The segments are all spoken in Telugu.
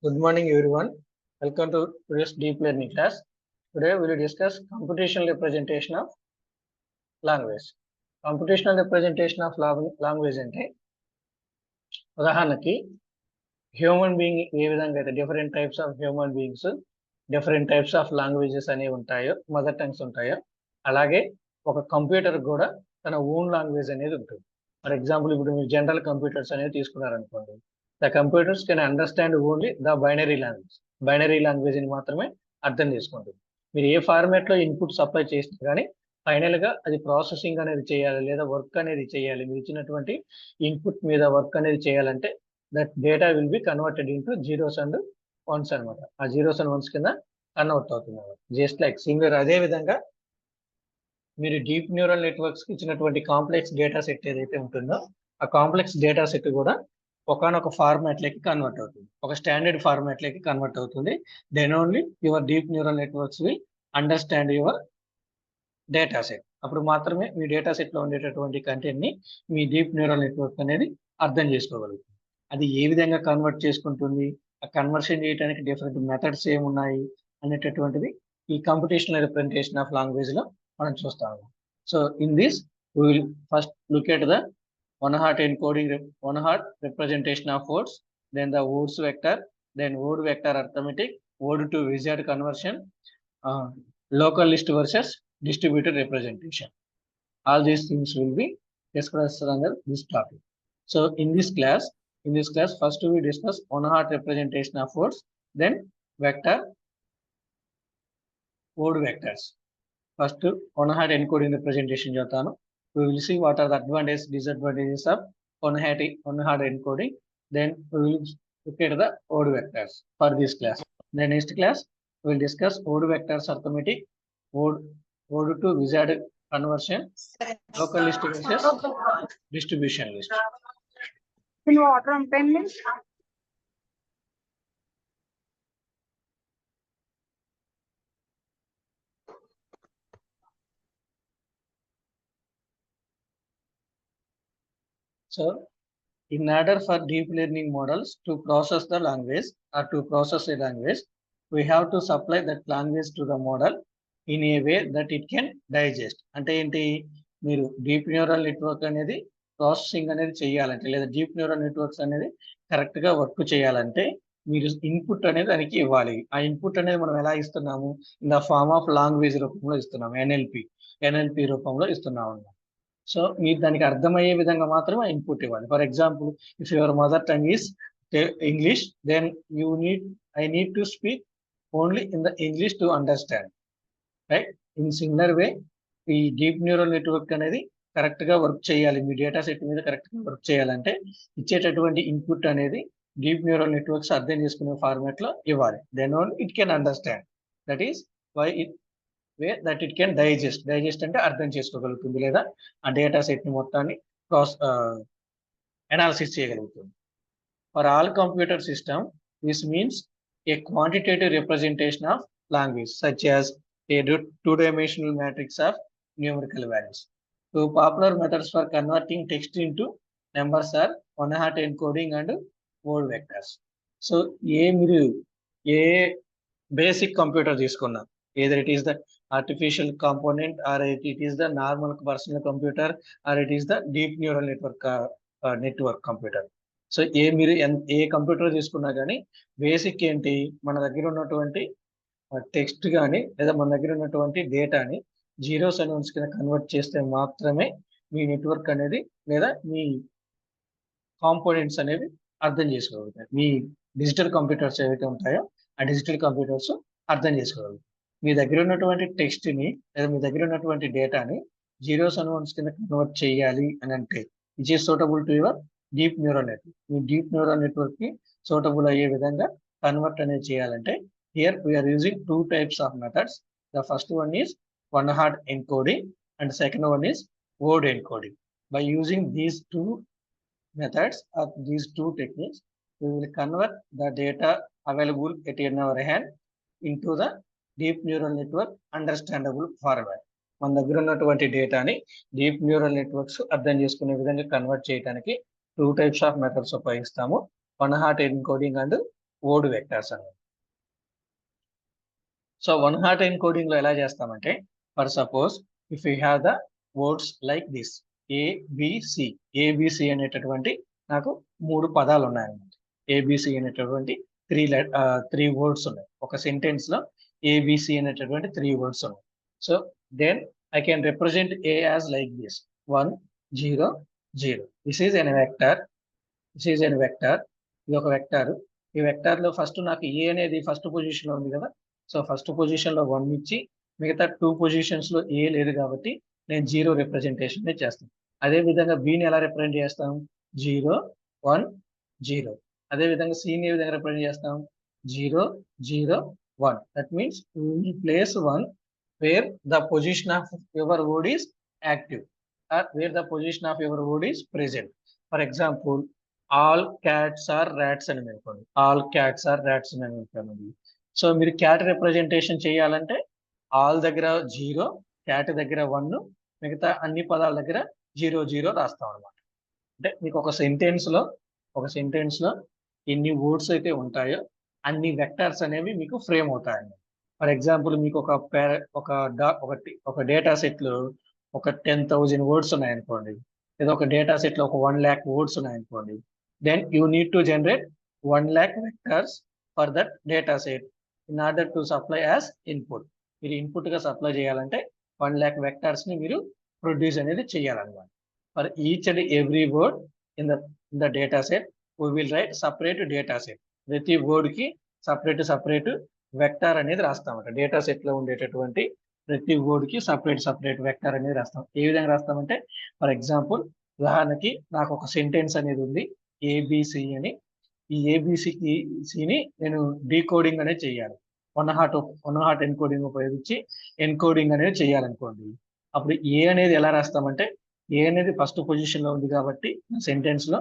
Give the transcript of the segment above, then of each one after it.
Good morning, everyone. Welcome to today's deep learning class. Today we will discuss computational representation of language. Computational representation of language అంటే ఉదాహరణకి హ్యూమన్ బీయింగ్ ఏ విధంగా అయితే different types of human beings different types of languages అనేవి ఉంటాయో, మదర్ టంగ్స్ ఉంటాయో, అలాగే ఒక కంప్యూటర్ కూడా తన ఓన్ లాంగ్వేజ్ అనేది ఉంటుంది. ఫర్ ఎగ్జాంపుల్ ఇప్పుడు మీరు జనరల్ కంప్యూటర్స్ అనేవి తీసుకున్నారనుకోండి, the computers can understand only the binary language. Binary language ని మాత్రమే అర్థం చేసుకుంటుంది. మీరు ఏ ఫార్మాట్ లో ఇన్పుట్ సప్లై చేస్తే కానీ ఫైనల్ గా అది ప్రాసెసింగ్ అనేది చేయాలి, లేదా వర్క్ అనేది చేయాలి. మీరు ఇచ్చినటువంటి ఇన్పుట్ మీద వర్క్ అనేది చేయాలంటే that data will be converted into zeros and once అనమాట. ఆ జీరోస్ అండ్ వన్స్ కింద కన్వర్ట్ అవుతుంది. జస్ట్ లైక్ సిమిలర్ అదే విధంగా మీరు డీప్ న్యూరల్ నెట్వర్క్స్ కి ఇచ్చినటువంటి కాంప్లెక్స్ డేటా సెట్ ఏదైతే ఉంటుందో ఆ కాంప్లెక్స్ డేటా సెట్ కూడా ఒకనొక ఫార్మాట్ లోకి కన్వర్ట్ అవుతుంది, ఒక స్టాండర్డ్ ఫార్మాట్ లోకి కన్వర్ట్ అవుతుంది. Then only your deep neural networks will understand your data set. అప్పుడు మాత్రమే మీ డేటా సెట్ లో ఉండేటటువంటి కంటెంట్ ని మీ డీప్ న్యూరల్ నెట్వర్క్ అనేది అర్థం చేసుకోగలుగుతుంది. అది ఏ విధంగా కన్వర్ట్ చేసుకుంటుంది, ఆ కన్వర్షన్ చేయడానికి డిఫరెంట్ మెథడ్స్ ఏమున్నాయి అనేటటువంటిది ఈ కంప్యూటేషనల్ రిప్రజెంటేషన్ ఆఫ్ లాంగ్వేజ్ లో మనం చూస్తాము. So in this we will first look at the one-hot encoding, one-hot representation of words, then the words vector, then word vector arithmetic, word to wizard conversion, local list versus distributed representation. All these things will be discussed under this topic. So in this class, first we discuss one-hot representation of words, then vector, word vectors. First one-hot encoding representation చెప్తాను. We will see what are the advantages, disadvantages of one-hot encoding. Then we will look at the word vectors for this class. In the next class, we will discuss word vectors arithmetic, word to wizard conversion, local list versus distribution list. In water and pen list. So, in order for deep learning models to process the language or to process a language, we have to supply that language to the model in a way that it can digest. అంటే ఏంటి, మీరు డీప్ న్యూరల్ నెట్వర్క్ అనేది ప్రాసెసింగ్ అనేది చేయాలంటే, లేదా డీప్ న్యూరల్ నెట్వర్క్స్ అనేది కరెక్ట్ గా వర్క్ చేయాలంటే మీరు ఇన్పుట్ అనేది దానికి ఇవ్వాలి. ఆ ఇన్పుట్ అనేది మనం ఎలా ఇస్తున్నాము, in the form of language రూపంలో ఇస్తున్నాము, ఎన్ఎల్పి రూపంలో ఇస్తున్నాము అన్నమాట. సో మీరు దానికి అర్థమయ్యే విధంగా మాత్రమే ఇన్పుట్ ఇవ్వాలి. For example, if your mother tongue is English, then I need to speak only in the English to understand, right? In similar way ఈ డీప్ న్యూరల్ నెట్వర్క్ అనేది కరెక్ట్ గా వర్క్ చేయాలి, మీ డేటా సెట్ మీద కరెక్ట్ గా వర్క్ చేయాలంటే ఇచ్చేటటువంటి ఇన్పుట్ అనేది డీప్ న్యూరల్ నెట్వర్క్స్ అర్థం చేసుకునే ఫార్మాట్ లో ఇవ్వాలి. Then only it can understand. That is why way that it can digest అంటే అర్థం చేసుకోగలుగుతుంది, లేదా ఆ డేటా సెట్ ని మొత్తాన్ని అనాలిసిస్ చేయగలుగుతుంది. For all computer system this means a quantitative representation of language such as a two-dimensional matrix of numerical values. Two popular methods for converting text into numbers are one-hot encoding and word vectors. So మీరు ఏ బేసిక్ కంప్యూటర్ తీసుకున్నా, either it is the artificial component or it is the normal personal computer or it is the deep neural network computer. So మీరు ఏ కంప్యూటర్ తీసుకున్నా కానీ బేసిక్ ఏంటి, మన దగ్గర ఉన్నటువంటి టెక్స్ట్ కానీ లేదా మన దగ్గర ఉన్నటువంటి డేటాని జీరోస్ అండ్ వన్స్ కింద కన్వర్ట్ చేస్తే మాత్రమే మీ నెట్వర్క్ అనేది లేదా మీ కాంపోనెంట్స్ అనేవి అర్థం చేసుకోగలుగుతాయి. మీ డిజిటల్ కంప్యూటర్స్ ఏవైతే ఉంటాయో ఆ డిజిటల్ కంప్యూటర్స్ అర్థం చేసుకోగలుగుతాయి. మీ దగ్గర ఉన్నటువంటి టెక్స్ట్ ని లేదా మీ దగ్గర ఉన్నటువంటి డేటాని జీరోస్ అండ్ వన్స్ కింద కన్వర్ట్ చేయాలి అని అంటే which is suitable to your deep neural network. మీ డీప్ న్యూరల్ నెట్వర్క్ కి సూటబుల్ అయ్యే విధంగా కన్వర్ట్ అనేది చేయాలంటే here we are using two types of methods. The first one is one-hot encoding and second one is word encoding. By using these two methods or these two techniques, we will convert the data available in our hand into the deep neural network understandable format. మన దగ్గర ఉన్నటువంటి డేటాని డీప్ న్యూరల్ నెట్వర్క్స్ అర్థం చేసుకునే విధంగా కన్వర్ట్ చేయడానికి two types of methods ఉపయోగిస్తాము, one-hot encoding and word vectors అన్నమాట. సో వన్ హాట్ ఎన్కోడింగ్ లో ఎలా చేస్తామంటే, for suppose if you have the words like this ABC, ABC అనేటటువంటి నాకు 3 పదాలు ఉన్నాయన్నమాట. ఏబిసి అనేటటువంటి త్రీ వర్డ్స్ ఉన్నాయి. ఒక సెంటెన్స్ లో ఏబిసి అనేటటువంటి 3 వర్డ్స్ ఉన్నాయి. So then I can represent A as like this 1 0 0. This is an vector. This is an vector. ఇది ఒక వెక్టర్. ఈ వెక్టర్ లో ఫస్ట్ నాకు ఏ అనేది ఫస్ట్ పొజిషన్ లో ఉంది కదా. సో ఫస్ట్ పొజిషన్ లో 1 ఇచ్చి మిగతా 2 పొజిషన్స్ లో ఏ లేదు కాబట్టి నేను 0 రిప్రజెంటేషన్ చేస్తాను. అదే విధంగా బిని ఎలా రిప్రజెంట్ చేస్తాం? 0 1 0. అదే విధంగా సిని ఏ విధంగా రిప్రజెంట్ చేస్తాం? 0 0 1. That means we place 1 where the position of your word is active or where the position of your word is present. For example, all cats are rats అని అనుకోండి. all cats are rats అని అనుకోండి. సో మీరు క్యాట్ రిప్రజెంటేషన్ చేయాలంటే ఆల్ దగ్గర 0, క్యాట్ దగ్గర 1, మిగతా అన్ని పదాల దగ్గర 0 0 రాస్తాం అనమాట. అంటే మీకు ఒక సెంటెన్స్ లో ఎన్ని వర్డ్స్ అయితే ఉంటాయో అన్ని వెక్టర్స్ అనేవి మీకు ఫ్రేమ్ అవుతాయండి. ఫర్ ఎగ్జాంపుల్ మీకు ఒక డేటా సెట్ లో ఒక 10,000 వర్డ్స్ ఉన్నాయనుకోండి, లేదా ఒక డేటా సెట్ లో ఒక 1 lakh వర్డ్స్ ఉన్నాయనుకోండి, then you need to generate 1 lakh vectors for that data set in order to supply as input. మీరు ఇన్పుట్ గా సప్లై చేయాలంటే 1 lakh వెక్టర్స్ ని మీరు ప్రొడ్యూస్ అనేది చేయాలన్నమాట. For each and every word in the data set we will write separate data set. ప్రతి వర్డ్ కి సపరేట్ వెక్టర్ అనేది రాస్తామట. డేటా సెట్ లో ఉండేటటువంటి ప్రతి వర్డ్ కి సపరేట్ వెక్టర్ అనేది రాస్తాం. ఏ విధంగా రాస్తామంటే, ఫర్ ఎగ్జాంపుల్ ఉదాహరణకి నాకు ఒక సెంటెన్స్ అనేది ఉంది ఏబిసి అని. ఈ ఏబిసిని నేను డీకోడింగ్ అనేది చేయాలి. వన్ హాట్ ఎన్కోడింగ్ ఉపయోగించి ఎన్కోడింగ్ అనేది చేయాలనుకోండి. అప్పుడు ఏ అనేది ఎలా రాస్తామంటే, ఏ అనేది ఫస్ట్ పొజిషన్ లో ఉంది కాబట్టి సెంటెన్స్ లో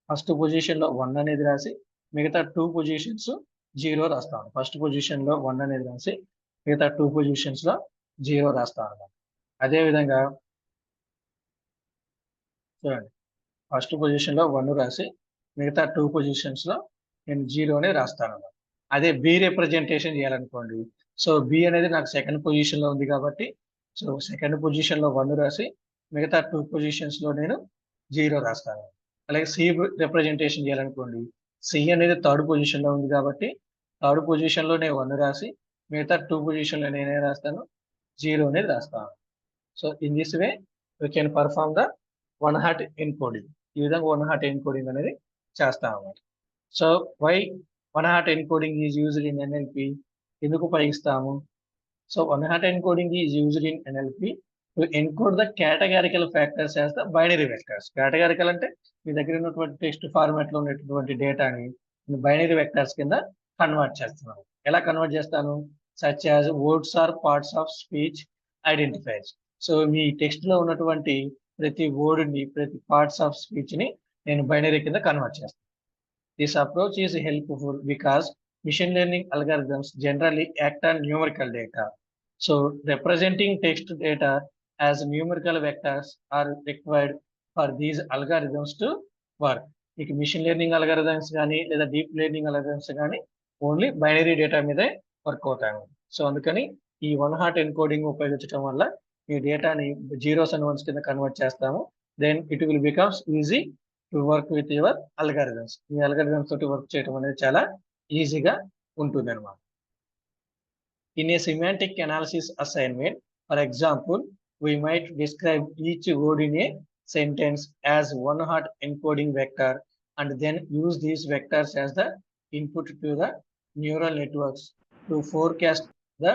ఫస్ట్ పొజిషన్ లో 1 అనేది రాసి మిగతా 2 పొజిషన్స్ 0 రాస్తాను. ఫస్ట్ పొజిషన్ లో 1 అనేది రాసి మిగతా 2 పొజిషన్స్ లో 0 రాస్తాను అనమాట. అదే విధంగా చూడండి, ఫస్ట్ పొజిషన్ లో 1 రాసి మిగతా 2 పొజిషన్స్ లో నేను 0 అనేది రాస్తాను అనమాట. అదే బి రిప్రజెంటేషన్ చేయాలనుకోండి, సో బి అనేది నాకు సెకండ్ పొజిషన్ లో ఉంది కాబట్టి సో సెకండ్ పొజిషన్ లో 1 రాసి మిగతా 2 పొజిషన్స్ లో నేను 0 రాస్తాను. అలాగే సి రిప్రజెంటేషన్ చేయాలనుకోండి, సి అనేది థర్డ్ పొజిషన్ లో ఉంది కాబట్టి థర్డ్ పొజిషన్ లో నేను 1 రాసి మిగతా 2 పొజిషన్ లో నేనే రాస్తాను, 0 అనేది రాస్తాను. So in this way we can perform the one hot encoding. ఈ విధంగా వన్ హాట్ ఎన్కోడింగ్ అనేది చేస్తాం అన్నమాట. So why one hot encoding is used in NLP? ఎందుకు ఉపయోగిస్తాము? So one hot encoding is used in NLP to encode the categorical factors as the binary vectors. Categorical అంటే మీ దగ్గర ఉన్నటువంటి టెక్స్ట్ ఫార్మాట్ లో ఉన్నటువంటి డేటాని బైనరీ వెక్టర్స్ కింద కన్వర్ట్ చేస్తున్నాను. ఎలా కన్వర్ట్ చేస్తాను? Such as words or parts of speech identifiers. So మీ టెక్స్ట్ లో ఉన్నటువంటి ప్రతి వర్డ్ ని, ప్రతి పార్ట్స్ ఆఫ్ స్పీచ్ ని నేను బైనరీ కింద కన్వర్ట్ చేస్తాను. This approach is helpful because machine learning algorithms generally act on numerical data. So representing text data as numerical vectors are required for these algorithms to work. మీకు మిషన్ లెర్నింగ్ అల్గారిథమ్స్ కానీ లేదా డీప్ లెర్నింగ్ అల్గారిథమ్స్ కానీ ఓన్లీ బైనరీ డేటా మీదే వర్క్ అవుతాయి. సో అందుకని ఈ వన్ హాట్ ఎన్కోడింగ్ ఉపయోగించడం వల్ల ఈ డేటాని 0s and 1s కింద కన్వర్ట్ చేస్తాము. Then it will becomes easy to work with your algorithms. ఈ అల్గారిథమ్స్ తోటి వర్క్ చేయడం అనేది చాలా ఈజీగా ఉంటుంది అన్నమాట. In a semantic analysis assignment, for example, we might describe each word in a sentence as one hot encoding vector and then use these vectors as the input to the neural networks to forecast the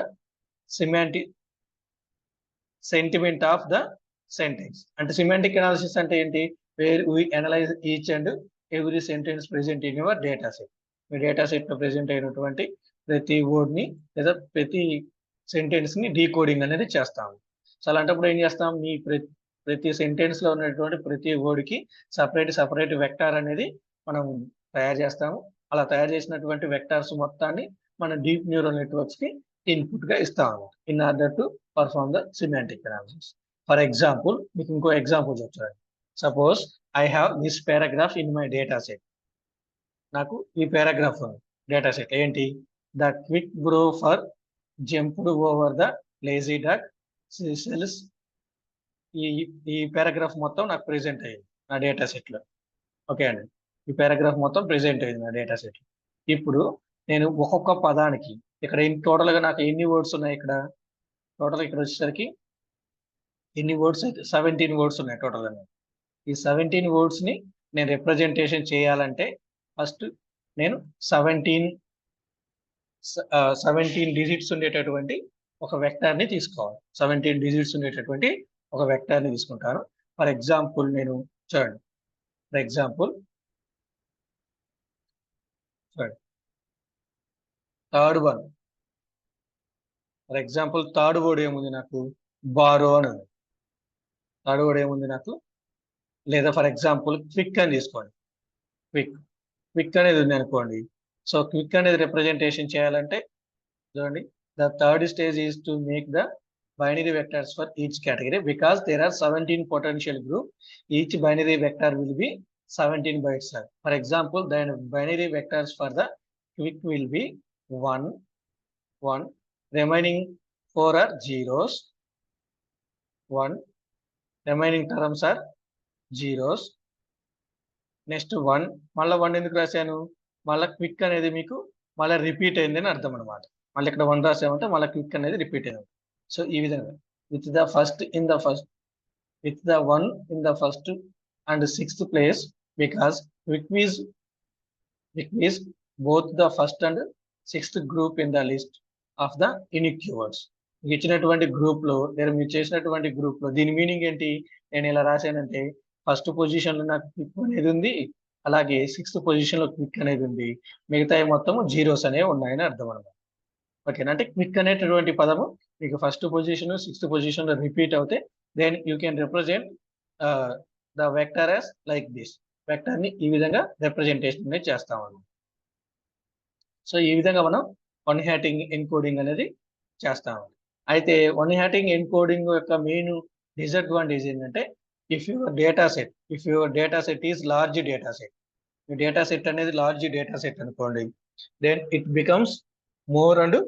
sentiment of the sentence. And semantic analysis ante enti? Where we analyze each and every sentence present in your data set. Me data set లో ప్రెసెంట్ అయినటువంటి ప్రతి వర్డ్ ని లేదా ప్రతి సెంటెన్స్ ని డీకోడింగ్ అనేది చేస్తాము. సో అలాంటప్పుడు ఏం చేస్తాం? మీ ప్రతి సెంటెన్స్ లో ఉన్నటువంటి ప్రతి వర్డ్ కి సపరేట్ వెక్టార్ అనేది మనం తయారు చేస్తాము. అలా తయారు చేసినటువంటి వెక్టార్స్ మొత్తాన్ని మన డీప్ న్యూరల్ నెట్వర్క్స్ కి ఇన్పుట్ గా ఇస్తాము in order to perform the semantic analysis. For example, మీకు ఇంకో ఎగ్జాంపుల్ చెప్తాను. Suppose I have this paragraph in my data set. నాకు ఈ పారాగ్రాఫ్ ఉంది. డేటా సెట్ ఏంటి? ద క్విక్ బ్రో ఫర్ jumped over the lazy dog cells. ఈ ఈ పారాగ్రాఫ్ మొత్తం నాకు ప్రెజెంట్ అయ్యింది నా డేటా సెట్ లో. ఓకే అండి, ఈ పారాగ్రాఫ్ మొత్తం ప్రెజెంట్ అయ్యింది నా డేటా సెట్. ఇప్పుడు నేను ఒక్కొక్క పదానికి ఇక్కడ టోటల్ గా నాకు ఎన్ని వర్డ్స్ ఉన్నాయి ఇక్కడ? టోటల్ ఇక్కడ వచ్చేసరికి ఎన్ని వర్డ్స్ అయితే 17 వర్డ్స్ ఉన్నాయి టోటల్ గా. ఈ 17 వర్డ్స్ ని నేను రిప్రజెంటేషన్ చేయాలంటే ఫస్ట్ నేను 17 డిజిట్స్ ఉండేటటువంటి ఒక వెక్టార్ ని తీసుకోవాలి. 17 డిజిట్స్ ఉండేటటువంటి ఒక వెక్టార్ ని తీసుకుంటాను. ఫర్ ఎగ్జాంపుల్ నేను చూడండి, ఫర్ ఎగ్జాంపుల్ చూడండి, third one. For example third word ఏముంది నాకు? బారో అని ఉంది. థర్డ్ వర్డ్ ఏముంది నాకు? లేదా ఫర్ ఎగ్జాంపుల్ క్విక్ అని తీసుకోండి. క్విక్ అనేది ఉంది అనుకోండి. సో క్విక్ అనేది రిప్రజెంటేషన్ చేయాలంటే చూడండి, the third stage is to make the binary vectors for each category because there are 17 potential group. Each binary vector will be 17 by itself. For example, the binary vectors for the quick will be 1 1, remaining 4 are zeros, 1, remaining terms are zeros. Next 1 మళ్ళీ 1 ఎందుకు రాశాను? మళ్ళీ క్విక్ అనేది మీకు మళ్ళీ రిపీట్ అయింది అని అర్థం అనమాట. మళ్ళీ ఇక్కడ 1 రాసామంటే మళ్ళీ క్విక్ అనేది రిపీట్ అయింది. సో ఈ విధంగా with the 1 in the first and 6th place, because quick is both the first and 6th group in the list of the unique keywords. ఇచ్చినటువంటి గ్రూప్ లో లేదా మీరు చేసినటువంటి గ్రూప్ లో దీని మీనింగ్ ఏంటి? నేను ఇలా రాశానంటే ఫస్ట్ పొజిషన్ లో నాకు క్విక్ అనేది ఉంది, అలాగే 6th పొజిషన్ లో క్విక్ అనేది ఉంది, మిగతా మొత్తం జీరోస్ అనేవి ఉన్నాయని అర్థం అనమాట. ఓకేనా? అంటే క్విక్ అనేటటువంటి పదము మీకు ఫస్ట్ పొజిషన్ 6th పొజిషన్ లో రిపీట్ అవుతే then you can represent the vector as like this. Vector ని ఈ విధంగా రిప్రజెంటేషన్ అనేది చేస్తామన్నమాట. సో ఈ విధంగా మనం వన్ హ్యాటింగ్ ఎన్కోడింగ్ అనేది చేస్తాము. అయితే వన్ హ్యాటింగ్ ఎన్కోడింగ్ యొక్క మెయిన్ డిసడ్వాంటేజ్ ఏంటంటే if your data set is large data set, మీ డేటా సెట్ అనేది లార్జ్ డేటా సెట్ అనుకోండి, then it becomes more and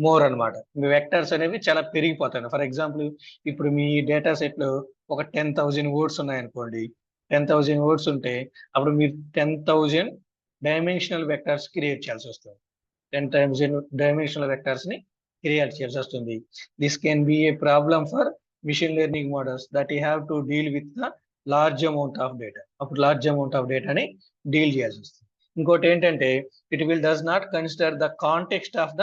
more అనమాట. మీ వెక్టర్స్ అనేవి చాలా పెరిగిపోతాయి. ఫర్ ఎగ్జాంపుల్ ఇప్పుడు మీ డేటా సెట్ లో ఒక 10,000 వర్డ్స్ ఉన్నాయనుకోండి. 10,000 వర్డ్స్ ఉంటే అప్పుడు మీరు 10,000 డైమెన్షనల్ వెక్టర్స్ క్రియేట్ చేయాల్సి వస్తుంది. 10,000 డైమెన్షనల్ వెక్టర్స్ ని క్రియేట్ చేయాల్సి వస్తుంది. This can be A problem for machine learning models that you have to deal with the large amount of data. అప్పుడు లార్జ్ అమౌంట్ ఆఫ్ డేటాని డీల్ చేయాల్సి వస్తుంది. ఇంకోటి ఏంటంటే it will does not consider the context of the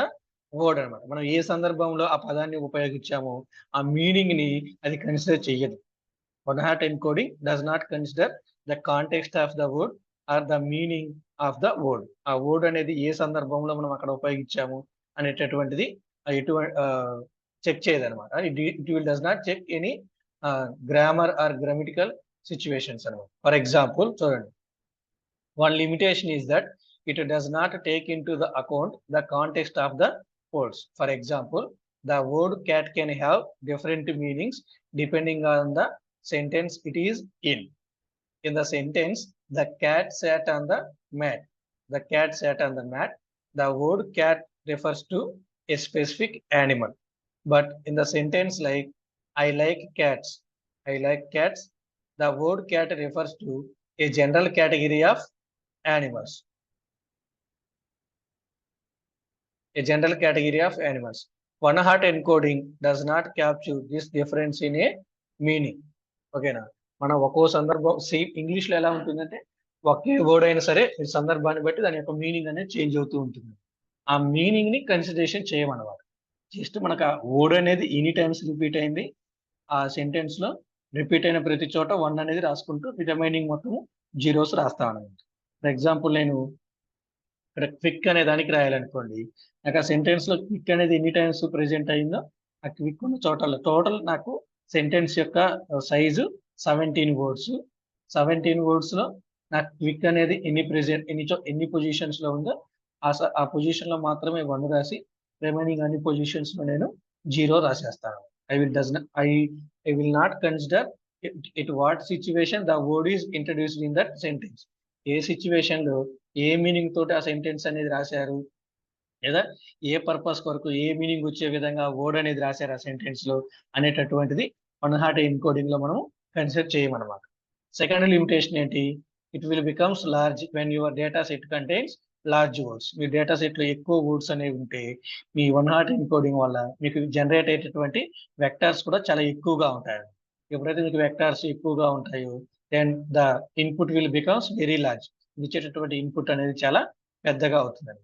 word అనమాట. మనం ఏ సందర్భంలో ఆ పదాన్ని ఉపయోగించామో ఆ మీనింగ్ ని అది కన్సిడర్ చెయ్యదు. One hot encoding does not consider the context of the word or the meaning of the word. ఆ వర్డ్ అనేది ఏ సందర్భంలో మనం అక్కడ ఉపయోగించాము అనేటటువంటిది చెక్ చేయదనమాట. It will does not check any grammar or grammatical situations అనమాట. ఫర్ ఎగ్జాంపుల్ చూడండి, one limitation is that it does not take into the account the context of the words. For example, the word cat can have different meanings depending on the sentence it is in. In the sentence, the cat sat on the mat. The cat sat on the mat. The word cat refers to a specific animal. But in the sentence like, I like cats, the word cat refers to a general category of animals. A general category of animals. One hot encoding does not capture this difference in a meaning. ఓకేనా? మనం ఒక్కో సందర్భం సేమ్ ఇంగ్లీష్ లో ఎలా ఉంటుందంటే ఒకే వర్డ్ అయినా సరే సందర్భాన్ని బట్టి దాని యొక్క మీనింగ్ అనేది చేంజ్ అవుతూ ఉంటుంది. ఆ మీనింగ్ ని కన్సిడరేషన్ చేయమన్నమాట. జస్ట్ మనకు ఆ వర్డ్ అనేది ఎనీ టైమ్స్ రిపీట్ అయింది, ఆ సెంటెన్స్ లో రిపీట్ అయిన ప్రతి చోట 1 అనేది రాసుకుంటూ రిమైనింగ్ మొత్తం జీరోస్ రాస్తాం అనమాట. ఫర్ ఎగ్జాంపుల్ నేను ఇక్కడ క్విక్ అనే దానికి రాయాలనుకోండి, నాకు ఆ సెంటెన్స్ లో క్విక్ అనేది ఎన్ని టైమ్స్ ప్రెజెంట్ అయిందో ఆ క్విక్ ఉన్న చోటలో టోటల్ నాకు సెంటెన్స్ యొక్క సైజు 17 వర్డ్స్. 17 వర్డ్స్ లో నాకు క్విక్ అనేది ఎన్ని పొజిషన్స్ లో ఉందో ఆ పొజిషన్ లో మాత్రమే 1 రాసి రిమైనింగ్ అన్ని పొజిషన్స్ లో నేను 0 రాసేస్తాను. I will not consider it what situation the word is introduced in that sentence. A situation లో ఏ మీనింగ్ తోటి ఆ సెంటెన్స్ అనేది రాశారు, లేదా ఏ పర్పస్ కొరకు ఏ మీనింగ్ వచ్చే విధంగా వర్డ్ అనేది రాశారు ఆ సెంటెన్స్ లో అనేటటువంటిది వన్ హార్ట్ ఎన్కోడింగ్ లో మనం కన్సిడర్ చేయమన్నమాట. సెకండ్ లిమిటేషన్ ఏంటి, it will becomes large when your data set contains large words. Me data set లో ఎక్కువ వర్డ్స్ అనేవి ఉంటే మీ వన్ హార్ట్ ఎన్కోడింగ్ వల్ల మీకు జనరేట్ అయ్యేటటువంటి వెక్టార్స్ కూడా చాలా ఎక్కువగా ఉంటాయి. ఎప్పుడైతే మీకు వెక్టార్స్ ఎక్కువగా ఉంటాయో then the input will becomes very large. ఇచ్చేటటువంటి ఇన్పుట్ అనేది చాలా పెద్దగా అవుతుంది.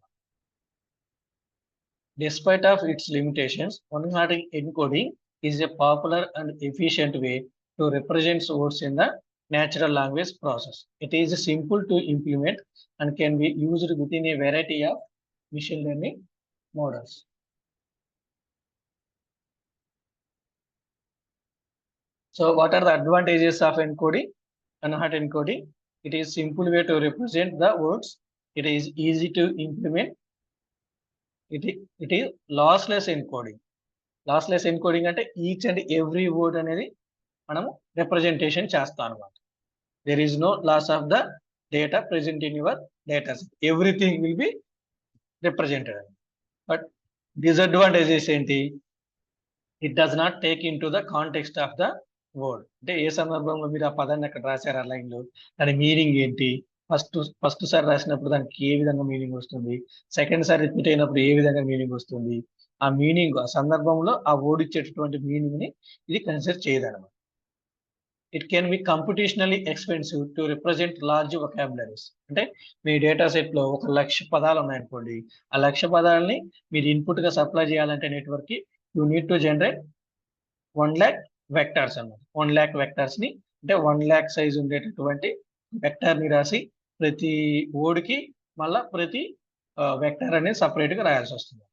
Despite of its limitations, one-hot encoding is a popular and efficient way to represent words in the natural language process. It is simple to implement and can be used within a variety of machine learning models. So what are the advantages of encoding? One-hot encoding, it is simple way to represent the words. It is easy to implement. It is lossless encoding. Lossless encoding అంటే ఈచ్ అండ్ ఎవ్రీ వర్డ్ అనేది మనము రిప్రజెంటేషన్ చేస్తాం అనమాట. There is no loss of the data present in your data set, everything will be represented. But disadvantages ఏంటి, it does not take into the context of the word. అంటే ఏ సందర్భంలో మీరు ఆ పదాన్ని అక్కడ రాశారు ఆ లైన్ లో, దాని మీనింగ్ ఏంటి, ఫస్ట్ సారి రాసినప్పుడు దానికి ఏ విధంగా మీనింగ్ వస్తుంది, సెకండ్ సారి రిపీట్ అయినప్పుడు ఏ విధంగా మీనింగ్ వస్తుంది, ఆ మీనింగ్ ఆ సందర్భంలో ఆ వర్డ్ ఇచ్చేటటువంటి మీనింగ్ ని ఇది కన్సిడర్ చేయదన్నమాట. It can be computationally expensive to represent large vocabularies. అంటే మీ డేటా సెట్ లో 1,00,000 పదాలు ఉన్నాయనుకోండి, ఆ 1,00,000 పదాలని మీరు ఇన్పుట్ గా సప్లై చేయాలంటే నెట్వర్క్ కి you need to generate 1,00,000 vectors అన్నమాట. 1,00,000 వెక్టార్స్ ని, అంటే 1,00,000 సైజ్ ఉండేటటువంటి వెక్టార్ ని రాసి ప్రతి వర్డ్ కి మళ్ళా ప్రతి వెక్టార్ అనేది సపరేట్ గా రాయాల్సి వస్తుంది.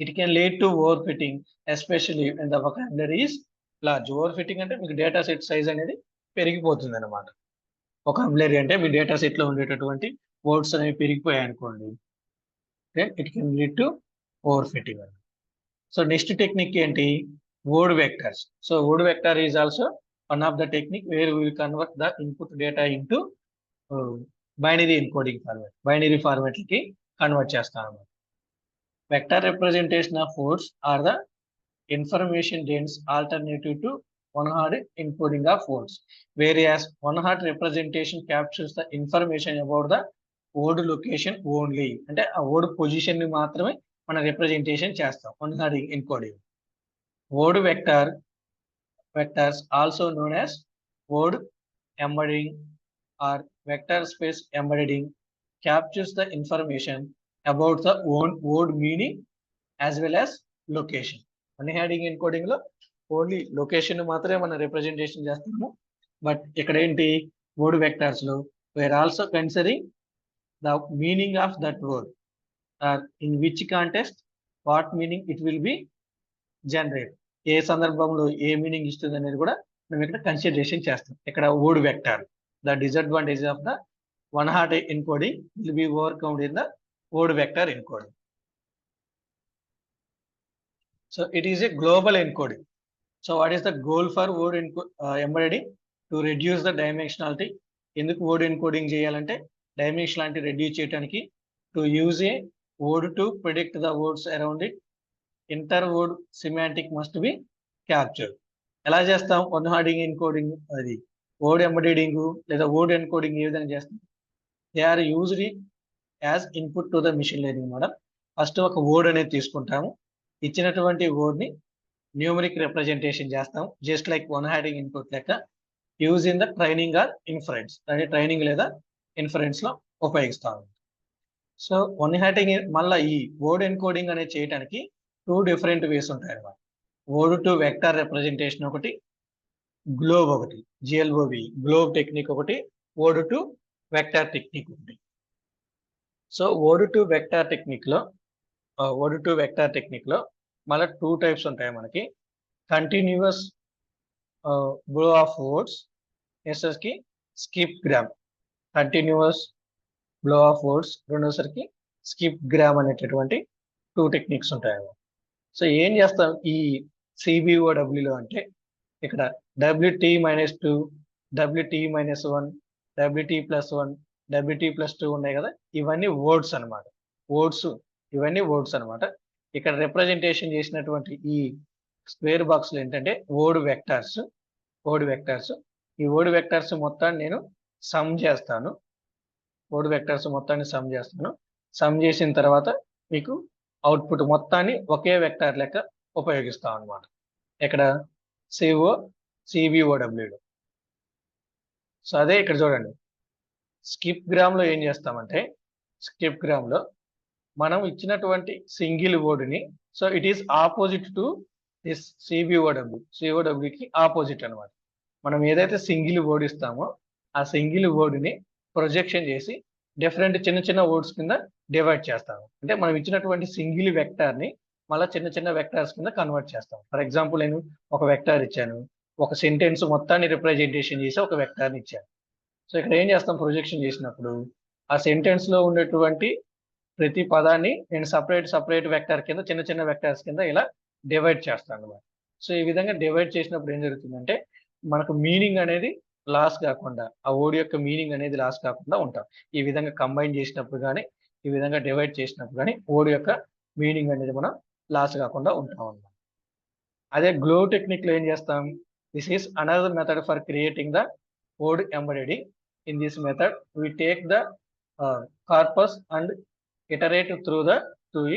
It can lead to overfitting, especially when the vocabulary is large. Overfitting అంటే మీకు డేటా సెట్ సైజ్ అనేది పెరిగిపోతుంది అనమాట. vocabulary అంటే మీ డేటా సెట్ లో ఉండేటటువంటి వర్డ్స్ అనేవి పెరిగిపోయాయి అనుకోండి, then it can lead to overfitting. So next technique ఏంటి, word vectors. So word vector is also one of the technique where we will convert the input data into binary encoding format. Binary format కి కన్వర్ట్ చేస్తాం అన్నమాట. Vector representation of words are the information dense alternative to one-hot encoding of words, whereas one-hot representation captures the information about the word location only. అంటే ఆ వర్డ్ పొజిషన్ ని మాత్రమే మనం రిప్రజెంటేషన్ చేస్తాం one-hot encoding. Word vectors also known as word embedding or vector space embedding captures the information about the word meaning as well as location. one-hot encoding లో ఓన్లీ లొకేషన్ మాత్రమే మనం రిప్రజెంటేషన్ చేస్తాము. బట్ ఇక్కడ ఏంటి, వర్డ్ వెక్టర్స్ లో we're also considering the meaning of that word or in which context what meaning it will be generate. ఏ సందర్భంలో ఏ మీనింగ్ ఇస్తుంది అనేది కూడా మనం ఇక్కడ కన్సిడరేషన్ చేస్తాం. ఇక్కడ word vector, the disadvantage of the one-hot encoding will be overcome in the word vector encoding. So it is a global encoding. So what is the goal for word embedding? To reduce the dimensionality. ఎందుకు వర్డ్ ఎన్కోడింగ్ చేయాలంటే డైమెన్షనాలిటీ రెడ్యూస్ చేయడానికి, to use a word to predict the words around it. Inter word semantic must be captured. ఎలా చేస్తాం one-hot ఎన్కోడింగ్, అది వర్డ్ ఎంబెడింగ్ లేదా వర్డ్ ఎన్కోడింగ్ ఏ విధంగా చేస్తాం, they are used as input to the machine learning model. First ఒక వర్డ్ అనేది తీసుకుంటాము, ఇచ్చినటువంటి వర్డ్ ని న్యూమరిక్ రిప్రజెంటేషన్ చేస్తాం, జస్ట్ లైక్ one-hot ఇన్పుట్ లెక్క, use in the training are inference. అంటే ట్రైనింగ్ లేదా ఇన్ఫరెన్స్ లో ఉపయోగిస్తాము. సో one-hot మళ్ళీ ఈ వర్డ్ ఎన్కోడింగ్ అనేది చేయడానికి 2 డిఫరెంట్ వేస్ ఉంటాయి అన్నమాట. వర్డ్ టు వెక్టర్ రిప్రజెంటేషన్ ఒకటి, గ్లోబ్ ఒకటి, GLOB గ్లోబ్ టెక్నిక్ ఒకటి, వర్డ్ టు వెక్టర్ టెక్నిక్ ఒకటి. So word to vector technique లో మళ్ళీ 2 టైప్స్ ఉంటాయి మనకి. Continuous bag of words next skip gram. Continuous bag of words రెండోసరికి స్కిప్ గ్రామ్ అనేటటువంటి 2 టెక్నిక్స్ ఉంటాయి. సో ఏం చేస్తాం ఈ CBOW లో అంటే, ఇక్కడ WT-2 WT-1 WT+1, WT+2 ఉన్నాయి కదా, ఇవన్నీ వర్డ్స్ అన్నమాట. వర్డ్స్, ఇవన్నీ వర్డ్స్ అన్నమాట. ఇక్కడ రిప్రజెంటేషన్ చేసినటువంటి ఈ స్క్వేర్ బాక్స్లు ఏంటంటే వర్డ్ వెక్టార్స్. ఈ వర్డ్ వెక్టార్స్ మొత్తాన్ని నేను సమ్ చేస్తాను. సమ్ చేసిన తర్వాత మీకు అవుట్పుట్ మొత్తాన్ని ఒకే వెక్టార్ లెక్క ఉపయోగిస్తాం అన్నమాట. ఇక్కడ CVOW. సో అదే ఇక్కడ చూడండి, స్కిప్ గ్రామ్లో ఏం చేస్తామంటే, స్కిప్ గ్రామ్లో మనం ఇచ్చినటువంటి సింగిల్ వర్డ్ని, so it is opposite to this CVOWకి ఆపోజిట్ అనమాట. మనం ఏదైతే సింగిల్ వర్డ్ ఇస్తామో ఆ సింగిల్ వర్డ్ని ప్రొజెక్షన్ చేసి డిఫరెంట్ చిన్న చిన్న వర్డ్స్ కింద డివైడ్ చేస్తాము. అంటే మనం ఇచ్చినటువంటి సింగిల్ వెక్టార్ని మళ్ళీ చిన్న చిన్న వెక్టార్స్ కింద కన్వర్ట్ చేస్తాం. ఫర్ ఎగ్జాంపుల్ నేను ఒక వెక్టార్ ఇచ్చాను, ఒక సెంటెన్స్ మొత్తాన్ని రిప్రజెంటేషన్ చేసి ఒక వెక్టార్ని ఇచ్చాను. సో ఇక్కడ ఏం చేస్తాం, ప్రొజెక్షన్ చేసినప్పుడు ఆ సెంటెన్స్ లో ఉన్నటువంటి ప్రతి పదాన్ని నేను సపరేట్ వెక్టార్ కింద చిన్న చిన్న వెక్టార్స్ కింద ఇలా డివైడ్ చేస్తాను అన్నమాట. సో ఈ విధంగా డివైడ్ చేసినప్పుడు ఏం జరుగుతుందంటే మనకు మీనింగ్ అనేది లాస్ కాకుండా, ఆ వర్డ్ యొక్క మీనింగ్ అనేది లాస్ కాకుండా ఉంటాం. ఈ విధంగా కంబైన్ చేసినప్పుడు కానీ, ఈ విధంగా డివైడ్ చేసినప్పుడు కానీ వర్డ్ యొక్క మీనింగ్ అనేది మనం లాస్ కాకుండా ఉంటాం అన్నమాట. అదే గ్లో టెక్నిక్ లో ఏం చేస్తాం, this is another method for creating the word embedding. In this method we take the corpus and iterate through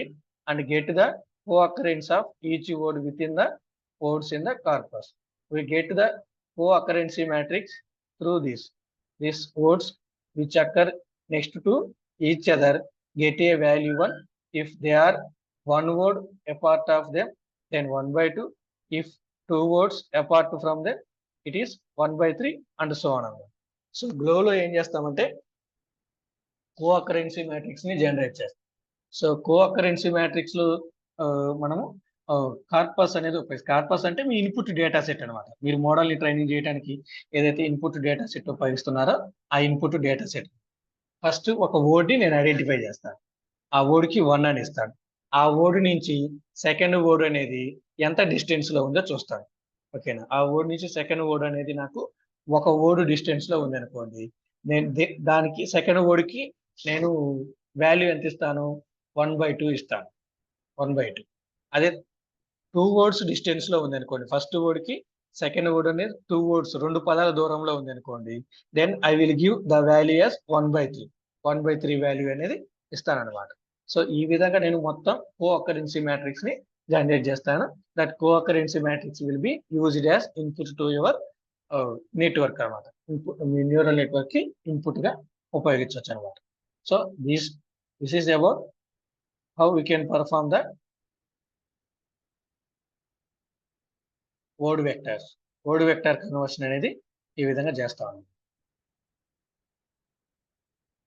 it and get the co-occurrence of each word within the words in the corpus. We get the co-occurrence matrix through these words which occur next to each other get a value 1. If they are one word apart of them, then 1/2. If two words apart from them, it is 1/3 and so on. So గ్లోలో ఏం చేస్తామంటే కోఅకరెన్సీ మ్యాట్రిక్స్ ని జనరేట్ చేస్తాం. సో కోఅకరెన్సీ మ్యాట్రిక్స్ లో మనము కార్పస్ అనేది ఉపయోగిస్తాం. కార్పస్ అంటే మీ ఇన్పుట్ డేటా సెట్ అనమాట. మీరు మోడల్ ని ట్రైనింగ్ చేయడానికి ఏదైతే ఇన్పుట్ డేటా సెట్ ఉపయోగిస్తున్నారో ఆ ఇన్పుట్ డేటా సెట్ ఫస్ట్ ఒక వర్డ్ ని నేను ఐడెంటిఫై చేస్తాను. ఆ వర్డ్ కి 1 అని ఇస్తాను. ఆ వర్డ్ నుంచి సెకండ్ వర్డ్ అనేది ఎంత డిస్టెన్స్ లో ఉందో చూస్తాను. ఓకేనా, ఆ వర్డ్ నుంచి సెకండ్ వర్డ్ అనేది నాకు ఒక వర్డ్ డిస్టెన్స్ లో ఉంది అనుకోండి, నేను దానికి సెకండ్ వర్డ్ కి నేను వాల్యూ ఎంత ఇస్తాను, 1/2 ఇస్తాను. 1/2. అదే 2 words డిస్టెన్స్ లో ఉంది అనుకోండి, ఫస్ట్ వర్డ్ కి సెకండ్ వర్డ్ అనేది 2 words 2 పదాల దూరంలో ఉంది అనుకోండి, then I will give the value as 1/3 value అనేది ఇస్తాను అనమాట. సో ఈ విధంగా నేను మొత్తం కోఅకరెన్సీ మ్యాట్రిక్స్ ని జనరేట్ చేస్తాను. That cooccurrence matrix will be used as input to your network అనమాట. మీ న్యూరల్ నెట్వర్క్ కి ఇన్పుట్ గా ఉపయోగించవచ్చు అనమాట. So this is about how we can perform the word vector conversion అనేది ఈ విధంగా చేస్తాం.